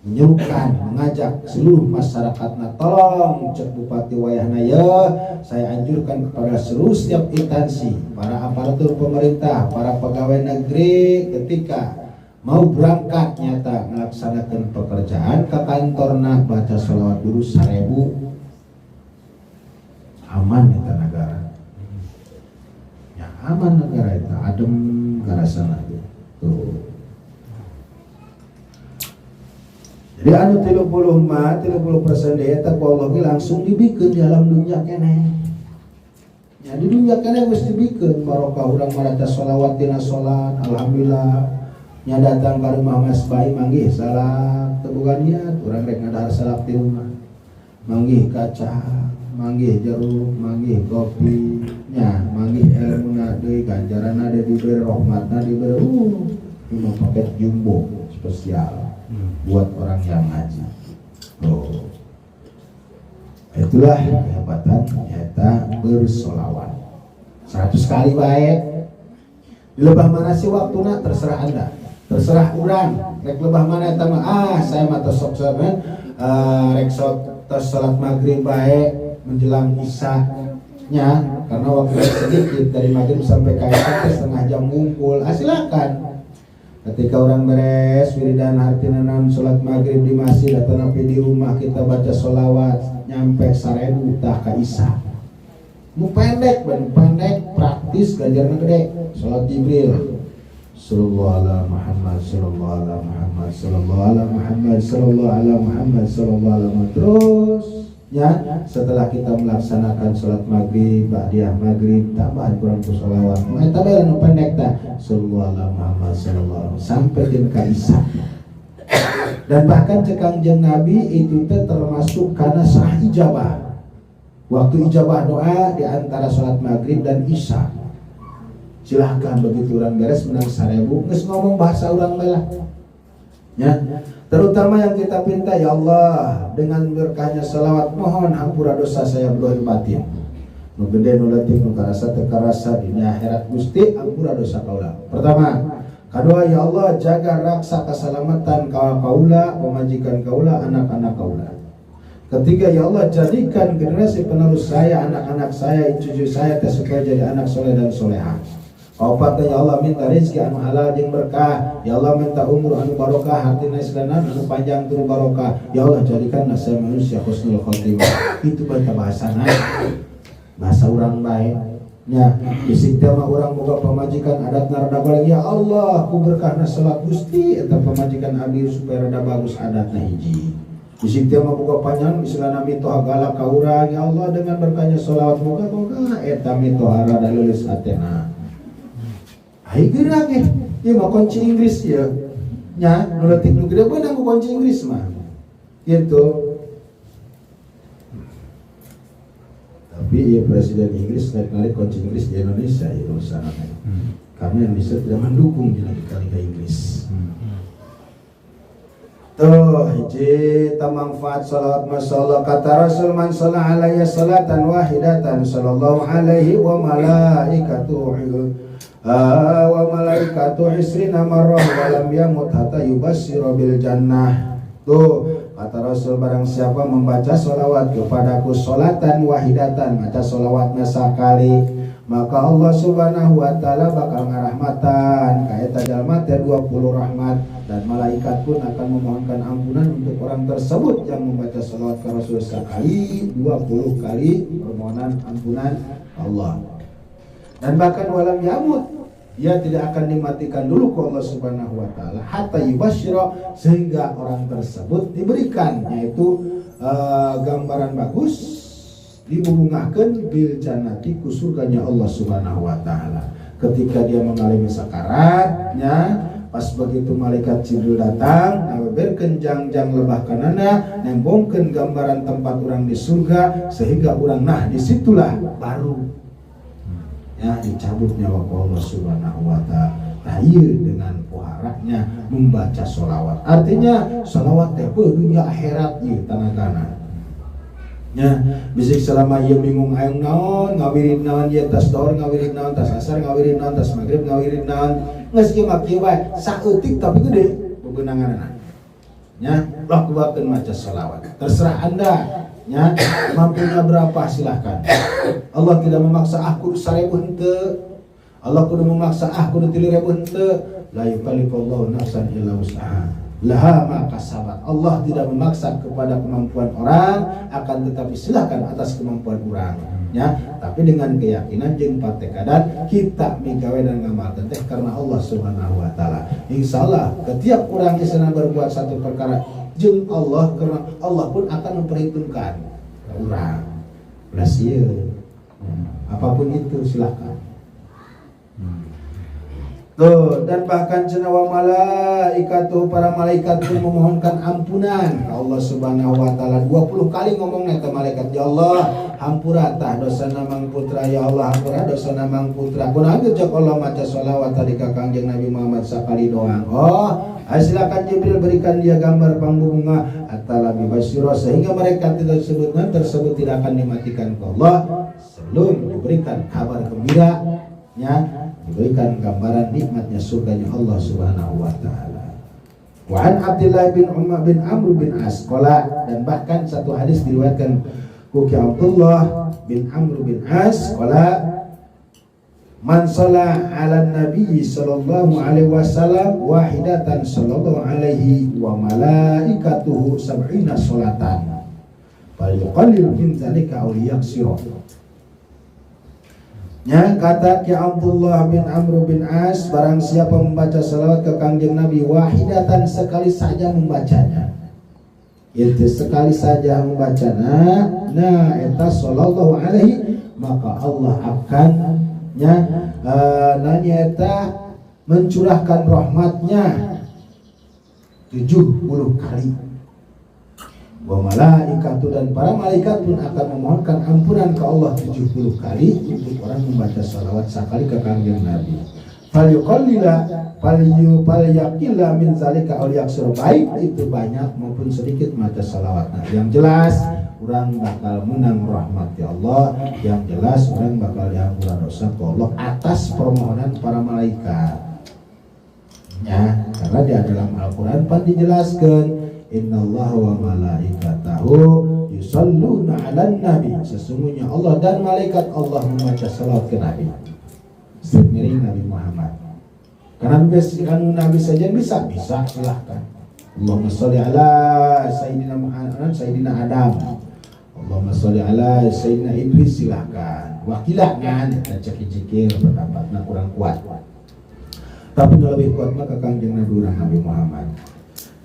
menyerukan, mengajak seluruh masyarakatna, tolong cek bupati wayahna ya, saya anjurkan kepada seluruh setiap instansi, para aparatur pemerintah, para pegawai negeri ketika mau berangkat nyata melaksanakan pekerjaan ke kantorna baca sholawat dulu 1000. Aman ya negara. Aman negara itu, adem negara sana tuh. Jadi anu 30% eta ku Allah langsung dibikeun di alam dunia keneh. Ya di dunia keneh geus dibikeun barokah urang maca sholawat dina salat, alhamdulillah. Nya datang ka rumah Mas Bayi manggih salat tebukan niat urang rek ngadahar salat di rumah. Manggih kaca, manggih jeruk, manggih kopi, nya manggih ilmuna deui ganjaranna deui diberi rahmatna diberi cuma paket jumbo spesial buat orang yang ngaji. Oh. Itulah kehebatan nyata bersolawat 100 kali baik. Di lebah mana sih waktuna terserah Anda. Terserah urang. Rek lebah mana eta mah saya mah tos sok rek sok tos salat maghrib bae menjelang isya-nya karena waktu sedikit dari maghrib sampai ke isya setengah jam ngumpul. Silakan. Ketika orang beres wiridan hartina naon salat maghrib di masjid atau napi di rumah kita baca sholawat nyampe 1000 tah ka isya. Nu pendek praktis gajarna gede. Salat Jibril sallallahu ala Muhammad sallallahu ala Muhammad sallallahu ala Muhammad sallallahu ala Muhammad sallallahu ala Muhammad. Terus ya setelah kita melaksanakan salat maghrib ba'diyah maghrib tambahan kurang ku sholawat eta bae nu pendek tah sallallahu ala Muhammad sallallahu sampai din ka isya. Dan bahkan cek Kangjeng Nabi itu teh termasuk kana sah ijabah. Waktu ijabah doa di antara salat maghrib dan isya. Silahkan begitu orang beres menang 1000 geus ngomong bahasa urang bae ya. Terutama yang kita pinta, ya Allah dengan berkahnya salawat mohon ampura dosa saya zahir batin. Nu gede nu leutik nu karasa teu karasa di akhirat Gusti ampura dosa kaula. Pertama, kedua ya Allah jaga raksa keselamatan kaula, pemajikan kaula, anak-anak kaula. Ketiga ya Allah jadikan generasi penerus saya, anak-anak saya, cucu saya supaya jadi anak soleh dan solehah. Kaopat ya Allah minta rezeki anu halal jeung berkah. Ya Allah minta umur anu barokah, hartina islanan anu panjang turu barokah. Ya Allah jadikan saya manusia husnul khotimah. Itu bahasana. Bahasa urang bae. Nya bisik teh mah urang boga pamajikan adat rada balik. Ya Allah ku berkahna salat Gusti eta pamajikan abdi supaya rada bagus adatna hiji. Bisik teh mah boga panjang islana mitoha galak ka urang. Ya Allah dengan berkahnya sholawat boga eta mitoha rada leuleus atena. Hai gerak ieu mah kunci Inggris ya. Nya nu leutik nu gede beunang ku kunci Inggris mah. Gitu. Tapi ya Presiden Inggris naik kunci Inggris di Indonesia ya usahakan. Karena Indonesia tidak mendukung di Liga Inggris. Tuh hiji tamanfaat salawat masyaallah kata Rasul man shalla alaihi salatan wahidatan sallallahu alaihi wa malaikatu isrina marrah wa lam yamut hatta yubasyira bil jannah. Tuh kata Rasul barang siapa membaca sholawat kepadaku sholatan wahidatan, baca sholawatnya sekali, maka Allah subhanahu wa ta'ala bakal ngarahmatan ka eta jalma teh 20 rahmat, dan malaikat pun akan memohonkan ampunan untuk orang tersebut yang membaca sholawat ke Rasul sekali 20 kali permohonan ampunan Allah. Dan bahkan walam yamut, ia tidak akan dimatikan dulu ke Allah subhanahu wa ta'ala hatta yubasyira, sehingga orang tersebut diberikan yaitu gambaran bagus, dibubungahkan bil jannati ku surganya Allah subhanahu wa ta'ala. Ketika dia mengalami sakaratnya, pas begitu malaikat Jibril datang ngabeberkeun jangjang lebah kanana, nembongkeun gambaran tempat orang di surga, sehingga orang disitulah baru ya dicabut nyawa Allah subhanahu wa ta'ala. Nah iya dengan puharanya membaca sholawat, artinya sholawat teh dunia akhirat ieu tanagana nya. Bisik selama ieu bingung hayang naon ngawirid naon ieu tas dohor ngawirid naon tas asar ngawirid naon tas maghrib ngawirid naon geus kieu mah kieu bae saeutik tapi gede bebeunanganna nya. Lakukeun maca sholawat terserah Anda nya, mampunya berapa silahkan. Allah tidak memaksa kudu 1000 henteu. Allah kudu memaksa kudu 3000 henteu. La yukallifullahu nafsan illa wus'aha. Laha ma kasabat. Allah tidak memaksa kepada kemampuan orang, akan tetapi silahkan atas kemampuan orang. Ya, tapi dengan keyakinan jeung patekadan kita migawe dan ngamalkeun teh karena Allah Subhanahu wa taala. Insyaallah setiap orang yang berbuat satu perkara jeung Allah, karena Allah pun akan memperhitungkan orang. Belas ieu. Apapun itu silakan. Tuh, dan bahkan cenawa malaikatu, para malaikat pun memohonkan ampunan Allah subhanahu wa ta'ala 20 kali ngomongnya ke malaikat. Ya Allah hampura tah dosana mang putra, ya Allah hampura dosana mang putra. Kunaon jek Allah maca sholawat tadi ka Kangjeng Nabi Muhammad sakali doang. Silakan Jibril berikan dia gambar pangbunga atalabi basyira, sehingga mereka tersebut tidak akan dimatikan ke Allah sebelum diberikan kabar gembira diberikan gambaran nikmatnya surganya Allah Subhanahu wa taala. Wa an Abdullah bin Umar bin Amr bin As qala, dan bahkan satu hadis diriwayatkan ku Abdullah bin Amr bin As qala, man shalla 'ala nabi sallallahu alaihi wasallam wahidatan sallallahu alaihi wa malaikatuhu sab'ina sholatan fal yuqallil min dzalika aw yaksira. Kata Ki Abdullah bin Amr bin As, barang siapa membaca salawat ke Kangjeng Nabi wahidatan, sekali saja membacanya, itu sekali saja membacanya, eta sallallahu alaihi, maka Allah akan eta mencurahkan rahmatnya 70 kali. Wa malaikatu, dan para malaikat pun akan memohonkan ampunan ke Allah 70 kali untuk orang membaca salawat sekali ke Kangjeng Nabi. Fal yuqallila fal yaqilla min zalika aw yaksur, baik itu banyak maupun sedikit membaca salawat. Nah, yang jelas orang bakal menang rahmat ya Allah, yang jelas orang bakal diampura dosa ke Allah atas permohonan para malaikat. Karena di dalam Al-Qur'an pan dijelaskan innallaha wa malaikatahu yusholluna 'alan nabi, sesungguhnya Allah dan malaikat Allah membaca salawat ke Nabi. Semiring Nabi Muhammad. Karena Nabi saja bisa silahkan. Allahumma sholli ala sayyidina Muhammad sayyidina Adam, Allahumma sholli ala sayyidina Idris, silahkan. Wakilah kan kita cekik-cekir pendapatnya kurang kuat. Tapi lebih kuat mah ke Kangjeng Nabi Muhammad.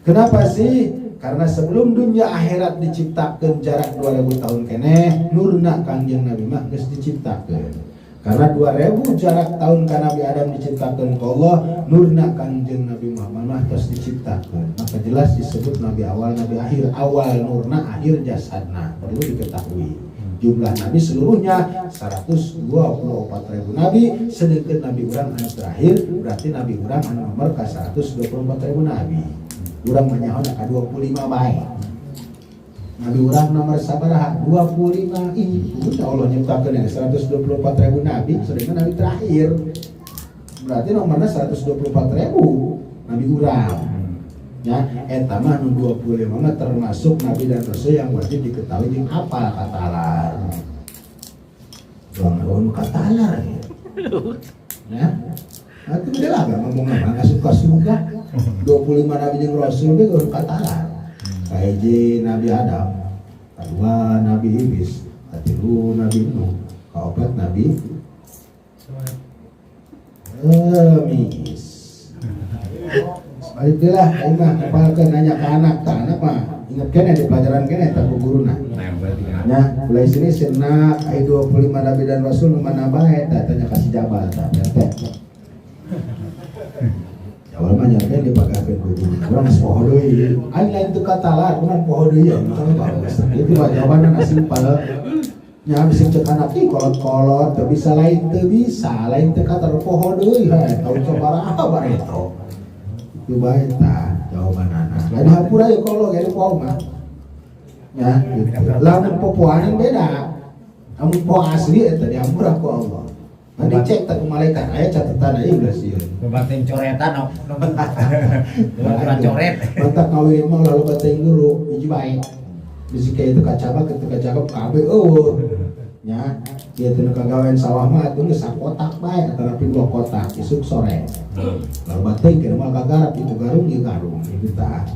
Kenapa sih? Karena sebelum dunia akhirat diciptakan jarak 2000 tahun keneh, nurna Kangjeng Nabi mah geus diciptakan. Karena 2000 jarak tahun ka Nabi Adam diciptakan ke Allah, nurna Kangjeng Nabi Muhammad mah geus diciptakan. Maka jelas disebut Nabi awal, Nabi akhir. Awal nurna, akhir jasadna. Perlu diketahui. Jumlah Nabi seluruhnya 124.000 Nabi, sedangkan Nabi urang anu terakhir berarti Nabi urang anu nomor ka 124.000 Nabi. Urang menyaho ka 25 bae. Nabi urang nomor sabaraha? 25. Itu Allah nyiptakeun 124.000 Nabi, sedangkan Nabi terakhir. Berarti nomornya 124.000 Nabi urang. Eta mah nu 25 mah termasuk Nabi dan Rasul yang wajib diketahui jeung apal katalar. Jangan katalar ya. Itu beda lah ngomong apa suka-suka. 25 Nabi jeung Rasul ge urang katalar. Kahiji Nabi Adam, kedua Nabi Idris, katilu Nabi Nuh, kaopat Nabi Mis. Baiklah, aing mah kepalkeun nanya ke anak mah inget kene di pelajaran kene eta ku guruna. Nya, mulai sini senak aya 25 Nabi dan Rasul nu mana bae eta tanya kasih jabal tah teh. Jawab mah nya teh dipagakeun ku guru. Urang geus poho deui. Aing lain teu katalar, urang poho deui ya. Itu jawabanna simpel. Nya bisa cek anak ih kolot-kolot teu bisa lain teu katar poho deui. Tahu sabaraha bare eta. Itu bae tah jawaban anak. Lain hapura ya kalau gak ada poho mah. Ya, lamun popoanan beda. Amun poho asli eta diampura ku Allah. Nanti cek tak malaikat aya catatan aya geus ieu. Batin coretan coret. Mantak kawin mah lalu batin guru hiji bae. Bisi kayak itu kacabak kabeh eueuh. Nya, ieu teh nu kagawean sawah mah atuh geus sakotak bae antara 2 kotak isuk sore. Lalu batin keur mah kagarap itu garung ieu garung itu tah.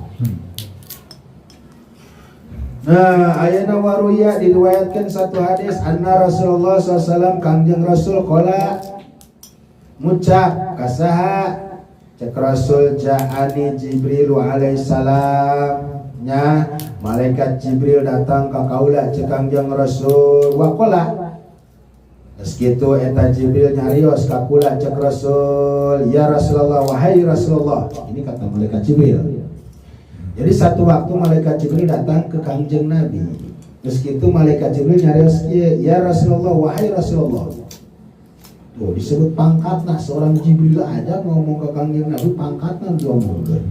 Nah, ayana waruya diriwayatkan satu hadis anna Rasulullah SAW Kangjeng Rasul qala ngucap kasaha cek Rasul ja'ani Jibril alaihissalam nya malaikat Jibril datang ka kaula cek Kangjeng Rasul wa qala geus kitu eta Jibril nyarios ka kula cek Rasul ya Rasulullah wahai Rasulullah. Ini kata malaikat Jibril. Jadi satu waktu malaikat Jibril datang ke Kangjeng Nabi. Terus itu malaikat Jibril nyarios ya Rasulullah wahai Rasulullah. Tuh disebut pangkatna seorang Jibril aja ngomong ke Kangjeng Nabi pangkatna diomongkeun.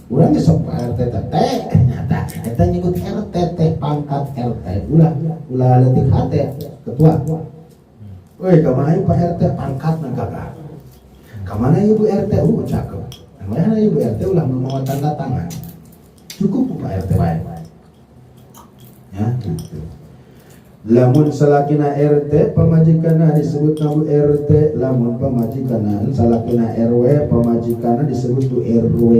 Urang geus sok RT teh nyata eta nyebut RT teh pangkat RT ulah leutik hate ketua. Woi, kemana Pak RT pangkat gagah? Kemana Ibu RT? Cakep. Kemana Ibu RT ulah membawa tanda tangan. Cukup Pak RT baik. Ya, gitu. Lamun salakina RT pamajikana disebut nabu RT, lamun pamajikana salakina RW pamajikana disebut bu RW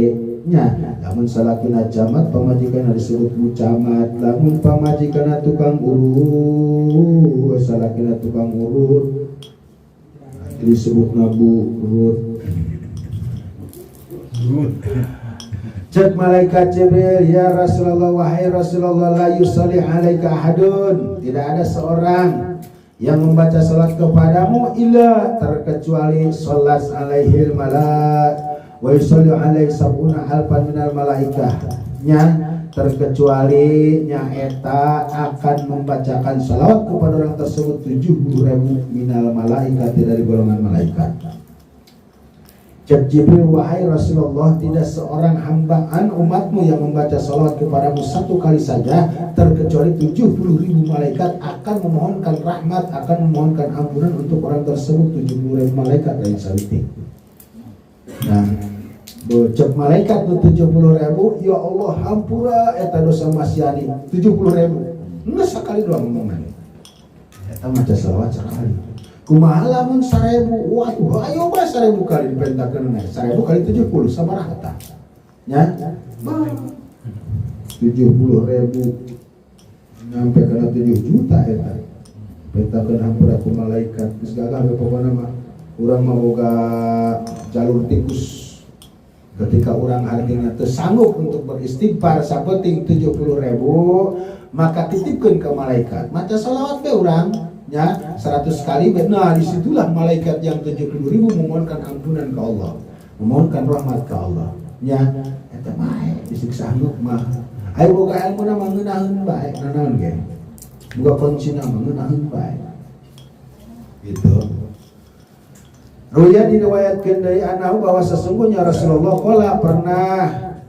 nya, lamun salakina camat pamajikana disebut bu camat, lamun pamajikana tukang urut salakina tukang urut disebut nabu urut. Cek malaikat Jibril, ya Rasulullah, wahai Rasulullah, la yusalli alaika ahadun, tidak ada seorang yang membaca salat kepadamu illa terkecuali salat alaihil malak wa yusalli alaihi sab'una alfan minal malaikah nya, terkecuali nya eta akan membacakan salawat kepada orang tersebut 70.000 minal malaikat dari golongan malaikat. Cek Jibril, wahai Rasulullah, tidak seorang hambaan umatmu yang membaca salawat kepadamu satu kali saja terkecuali 70.000 malaikat akan memohonkan rahmat, akan memohonkan ampunan untuk orang tersebut. 70.000 malaikat dari saliti. Nah, cek malaikat itu 70.000, ya Allah hampura eta dosa masyani 70.000. Nggak sekali doang ngomongnya. Eta maca salawat sekali. Kumaha lamun 1000, waduh ayo bah 1000 kali dipentakeun naik 1000 kali 70 sabaraha eta nya 70.000 nyampe kana 7 juta eta pentakeun hampura ku malaikat geus gagah we pokona mah urang mah boga jalur tikus ketika urang artinya teu sanggup untuk beristighfar sapenting 70.000 maka titipkeun ke malaikat maca salawat we urang ya 100 kali. Nah disitulah malaikat yang 70.000 memohonkan ampunan ke Allah, memohonkan rahmat ke Allah ya. Eta bae bisik sanggup mah ayo boga ilmu na mangeunahkeun bae nanaon ge boga kuncina mangeunahkeun bae gitu. Ruya diriwayatkeun deui anahu bahwa sesungguhnya Rasulullah qala pernah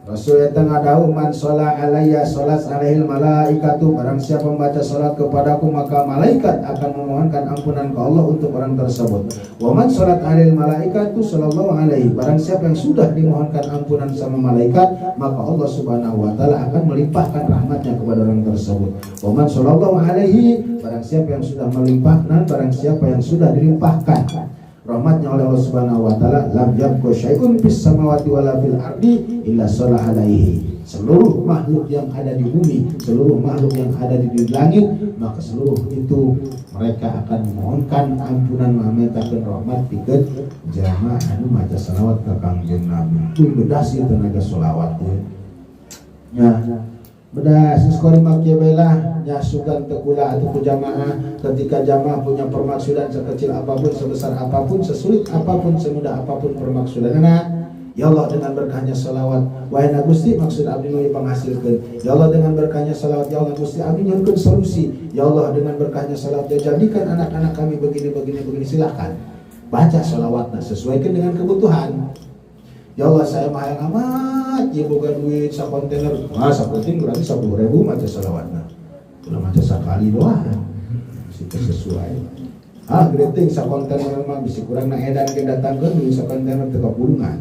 Rasul yang ngadahu man sholat alayya sholat alaihil malaikatu, barang siapa membaca sholat kepadaku maka malaikat akan memohonkan ampunan ke Allah untuk orang tersebut. Wa man sholat alaihil malaikatu sallallahu alaihi, barang siapa yang sudah dimohonkan ampunan sama malaikat maka Allah subhanahu wa ta'ala akan melimpahkan rahmatnya kepada orang tersebut. Wa man sallallahu alaihi, barang siapa yang sudah melimpahkan, barang siapa yang sudah dilimpahkan rahmatnya oleh Allah Subhanahu wa taala, lam yabqa syai'un fis samawati wala fil ardi illa shalah alaihi. Seluruh makhluk yang ada di bumi, seluruh makhluk yang ada di langit, maka seluruh itu mereka akan memohonkan ampunan, memintakeun rahmat pikeun jamaah anu maca selawat ka Kangjeng Nabi. Kuy bedas ieu tenaga selawat nya. Bedas sekali makia belah nya sugan tekula atau jamaah ketika jamaah punya permaksudan sekecil apapun, sebesar apapun, sesulit apapun, semudah apapun permaksudanna. Ya Allah dengan berkahnya salawat wahai Gusti maksud abdi nu panghasilkeun. Ya Allah dengan berkahnya salawat, ya Allah Gusti abdi nyuhun solusi. Ya Allah dengan berkahnya salawat jadikan anak-anak kami begini silakan baca salawatna sesuaikan dengan kebutuhan. Ya Allah saya mah yang amat ya boga duit sakontainer sapenting berarti 10.000 maca salawatna ulah maca sakali doang sih sesuai geuting sakontainer mah bisi kurang na edan ke datangkeun duit sakontainer teu kapulungan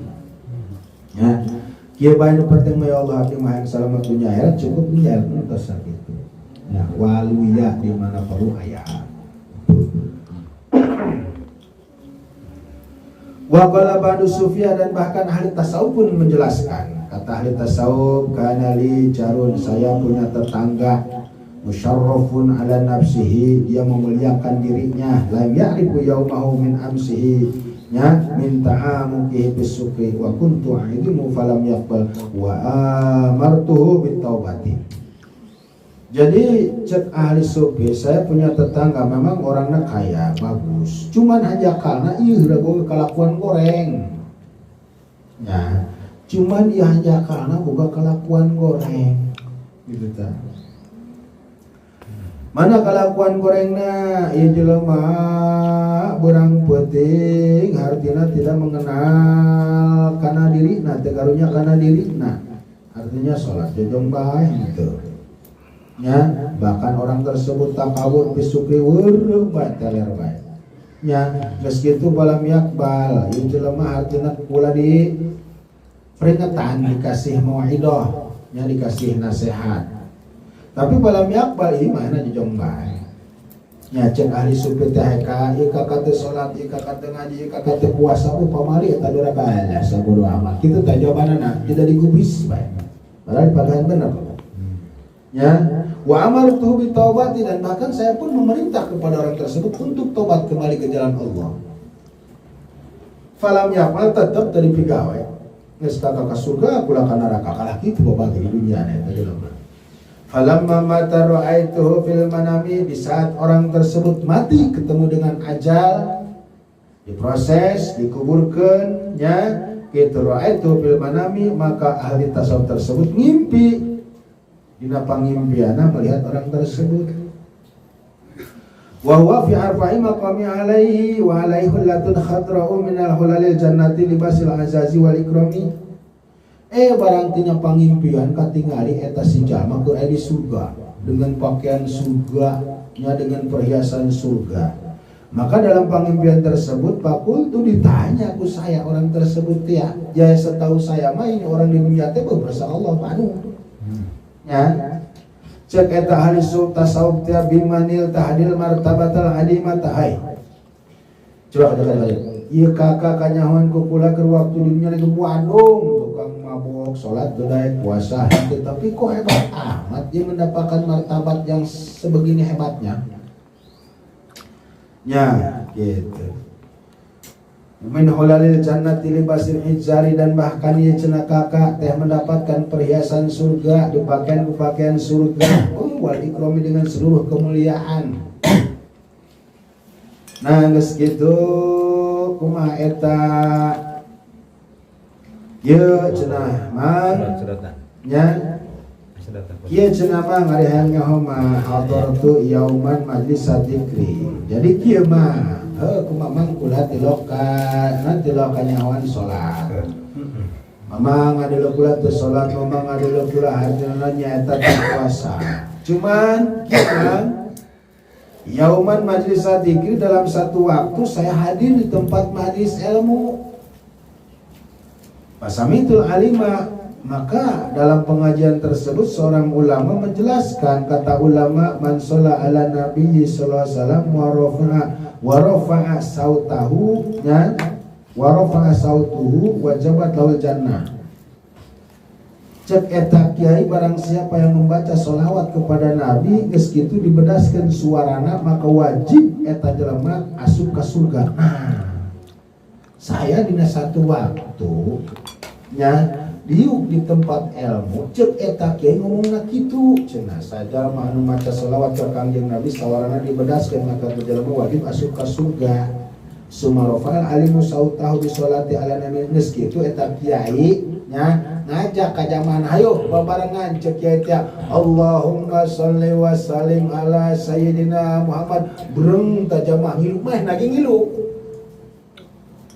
ya kieu bae nu penting mah ya Allah abdi mah yang salamet dunya akhirat cukup dunya akhirat tos sakitu ya waluya di mana perlu aya. Wa qala ba'du Sufyan, dan bahkan ahli tasawuf pun menjelaskan, kata ahli tasawuf, kana li jarun, saya punya tetangga musyarrafun ala nafsihi, dia memuliakan dirinya, lam ya'rifu yaumahu min amsihi nya min ta'amukihi bisukri wa kuntu a'idimu falam yaqbal wa amartuhu bitaubati. Jadi cek ahli sufi, saya punya tetangga memang orangnya kaya, bagus. Cuman aja karena iya boga kelakuan goreng. Ya, cuman iya aja karena boga kelakuan goreng. Gitu ta. Mana kelakuan gorengna? Ieu jelema berang penting artinya tidak mengenal kana dirina, teu karunya kana dirina. Artinya salat jojong bae gitu. Ya, bahkan orang tersebut takawur bisukri weureum bae teler bae. nya geus kitu balam yakbal ieu jelema harteuna kula di peringatan dikasih mau'idah nya dikasih nasihat tapi balam yakbal ieu mah na jejong bae nya cek ahli sufi teh ka ieu kakate salat ieu kakate ngaji ieu kakate puasa pamali eta dora bae sabodo amat kitu teh jawabanana tidak digubris bae padahal dipagahan bener ya wa amartu bi taubati dan bahkan saya pun memerintah kepada orang tersebut untuk tobat kembali ke jalan Allah. Falam yaqal tetap dari pegawai. Geus ka surga kula ka neraka kalah kitu babage di dunia eta jelema. Falamma mata ra'aituhu fil manami di saat orang tersebut mati ketemu dengan ajal diproses dikuburkeun nya kitu ra'aitu fil manami maka ahli tasawuf tersebut ngimpi dina pangimpiana melihat orang tersebut wa huwa fi arfa'i maqami alaihi wa alaihi hullatun khadra'u minal hulalil jannati libasil azazi wal ikrami barang tina pangimpian katingali eta si jalma keur aya di surga dengan pakaian surga nya dengan perhiasan surga maka dalam pangimpian tersebut pakul tu ditanya ku saya orang tersebut ya setahu saya mah ini orang di dunia teh bersama Allah panu ya cek eta ahli tasawuf teh bimanil tahdil martabatal adimata hai coba kata ieu kakak kanyahoan ku kula keur waktu di dunya lagi Bandung tukang mabok salat geudai puasa tapi kok hebat amat dia mendapatkan martabat yang sebegini hebatnya ya gitu min hulalil jannati libasil hijari dan bahkan ia cenah kakak teh mendapatkan perhiasan surga pakaian surga wal ikrami dengan seluruh kemuliaan nah geus kitu kumaha eta ye cenah mang nya kieu cenah mah ngarehan nyaho mah hadartu yauman majlis dzikri jadi kieu mah kumamang kula tilokan nyawan sholat mamang adalah kula teu sholat mamang adalah kula hartana nyaeta puasa cuman kita yauman majlis dzikir dalam satu waktu saya hadir di tempat majlis ilmu pasamitul alima maka dalam pengajian tersebut seorang ulama menjelaskan kata ulama man shalla ala nabiyyi sallallahu alaihi wasallam wa rafa'a sautahu nya wa rafa'a sautuhu wajabat lahul jannah cek eta kiai barang siapa yang membaca sholawat kepada nabi geus kitu dibedaskeun suarana maka wajib eta jelema asup ka surga saya dina satu waktu nya diuk di tempat ilmu cek eta kiai ngomongna kitu cenah saja mah anu maca sholawat ka Kangjeng Nabi sawarana dibedaskeun maka jelema wajib asup ka surga sumarofal alimu sautahu bi sholati ala nabi geus kitu eta kiai nya ngajak ka jamaah hayo babarengan cek kiai teh Allahumma sholli wa sallim ala sayyidina Muhammad breng ta jamaah ngilu mah nagi ngilu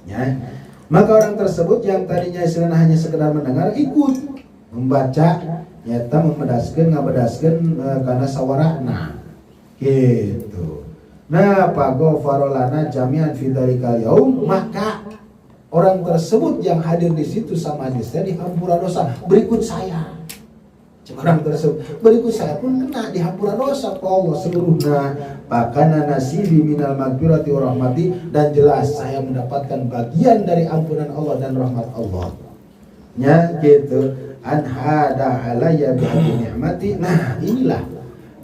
nya maka orang tersebut yang tadinya istilahnya hanya sekedar mendengar ikut membaca nyata ngabedaskeun karena sawarana gitu. Nah faghfarolana jami'an fi dzalikal yaum maka orang tersebut yang hadir di situ sama majlisnya dihampura dosa berikut saya. Orang tersebut berikut saya pun kena dihampura dosa ke Allah seluruhnya pakana nasibi minal magfirati wa rahmati dan jelas saya mendapatkan bagian dari ampunan Allah dan rahmat Allah nya gitu an hada alayya bi ni'mati nah inilah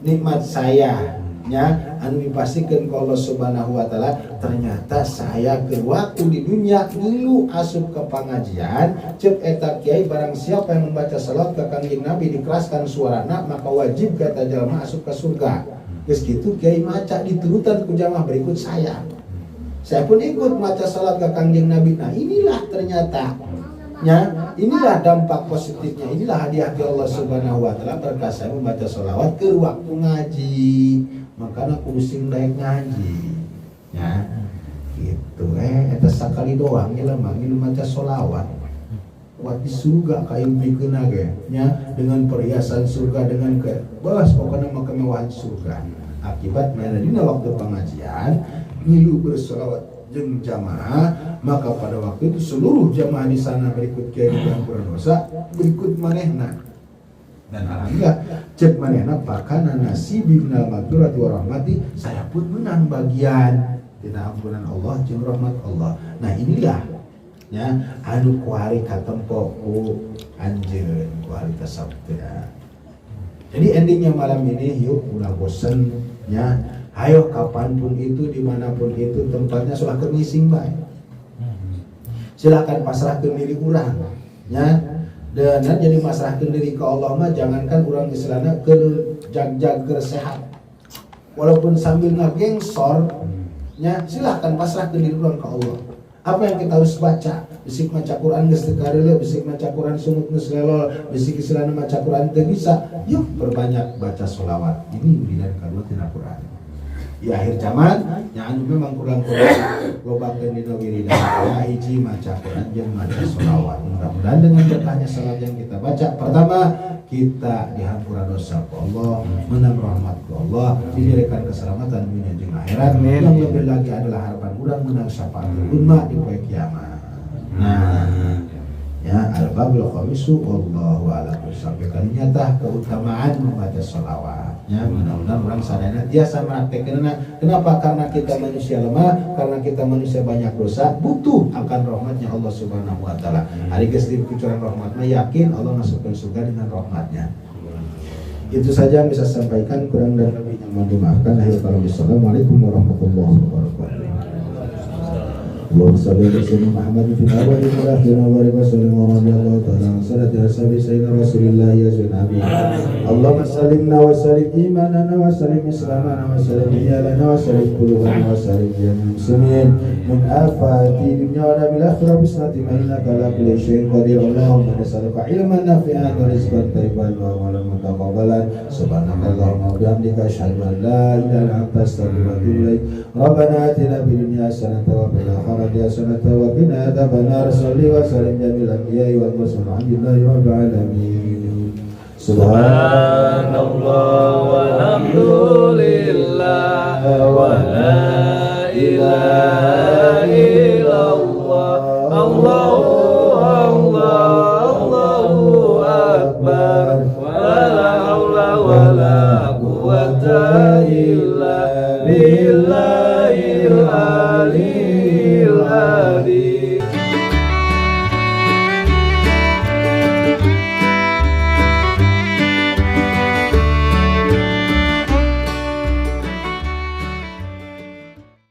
nikmat saya nya anu dipasikeun ku Allah Subhanahu wa taala ternyata saya ke waktu di dunia ngilu asup ke pengajian cek eta kiai barang siapa yang membaca salat ke Kangjeng Nabi dikeraskan suarana maka wajib kata jalma asup ke surga geus kitu kiai maca diturutan ku jamaah berikut saya pun ikut maca salat ke Kangjeng Nabi nah inilah ternyata nya inilah dampak positifnya inilah hadiah dari Allah Subhanahu wa taala berkah saya membaca sholawat ke waktu ngaji makanya pusing daek ngaji ya gitu eta sakali doang ieu mah ngilu maca sholawat buat di surga kaimpikeun ge nya dengan perhiasan surga dengan ke bos pokoknya mah kemewahan surga akibat mana dina waktu pengajian ngilu berselawat jeung jamaah, maka pada waktu itu seluruh jamaah di sana berikut kiai diampura dosa, berikut manehna. Dan alhamdulillah cek manehna pakana nasibi minal maghfirati wa rahmati, saya pun menang bagian dina ampunan Allah jeung rahmat Allah. Nah inilah ya anu kuari katempo ku anjeun kuari kasabtu ya. Jadi endingnya malam ini yuk ulah bosen ya, ayo kapanpun itu dimanapun itu tempatnya silakan ngising bae. Silakan pasrahkeun diri urang ya. Dan jadi masrahkeun diri ke Allah mah jangankan urang istilahna keur jag-jag keur sehat. Walaupun sambil ngagengsor ya silakan pasrahkeun diri urang ke Allah. Apa yang kita harus baca? Bisik maca Quran geus teu kareule, bisik maca Quran sumut geus lelol, bisik istilahna maca Quran teu bisa. Yuk perbanyak baca sholawat. Ini ulidan kadua tina Quran. Di akhir zaman yang anu memang kurang-kurang lobakeun dina wiridan ya hiji maca Quran jeung maca sholawat. Mudah-mudahan dengan berkahnya salat yang kita baca, pertama kita dihampura dosa ke Allah, menang rahmat ke Allah, diberikan keselamatan dunia jeung akhirat. Yang lebih lagi adalah harapan urang menang syafaatul ummah di poe kiamat. Nah, ya al-babul khamisu wallahu a'lam. Sampai kali nyata keutamaan membaca sholawat. Ya, mudah-mudahan orang sadayana biasa mempraktekeunna. Kenapa? Karena kita manusia lemah, karena kita manusia banyak dosa, butuh akan rahmatnya Allah Subhanahu wa taala. Ari geus dikucuran rahmatna, yakin Allah masukkan surga dengan rahmatnya. Itu saja yang bisa saya sampaikan, kurang dan lebihnya mohon dimaafkan. Assalamualaikum warahmatullahi wabarakatuh. Allahumma shalli ala sayyidina Muhammad fil awwal wal akhir wa barik wa sallim wa radiyallahu ta'ala an salati ashabi sayyidina Rasulillah ya nabi. Allahumma sallimna wa sallim imanana wa sallim islamana wa sallim iyalana wa sallim qulubana wa sallim ya muslimin min afati dunya wa bil akhirah bisnati ma innaka ala kulli syai'in qadir. Allahumma nas'aluka ilman nafi'an wa rizqan thayyiban wa amalan mutaqabbalan. Subhanakallahumma wa bihamdika asyhadu an la ilaha illa anta astaghfiruka wa atubu ilaik. Rabbana atina fid dunya hasanatan wa fil akhirati hasanatan wa qina adzabannar. Shalli wa sallim jamil anbiya'i wal mursalin alhamdulillahi rabbil alamin. Subhanallah walhamdulillah wa la ilaha illallah. Allahu akbar wa la haula wa la quwwata illa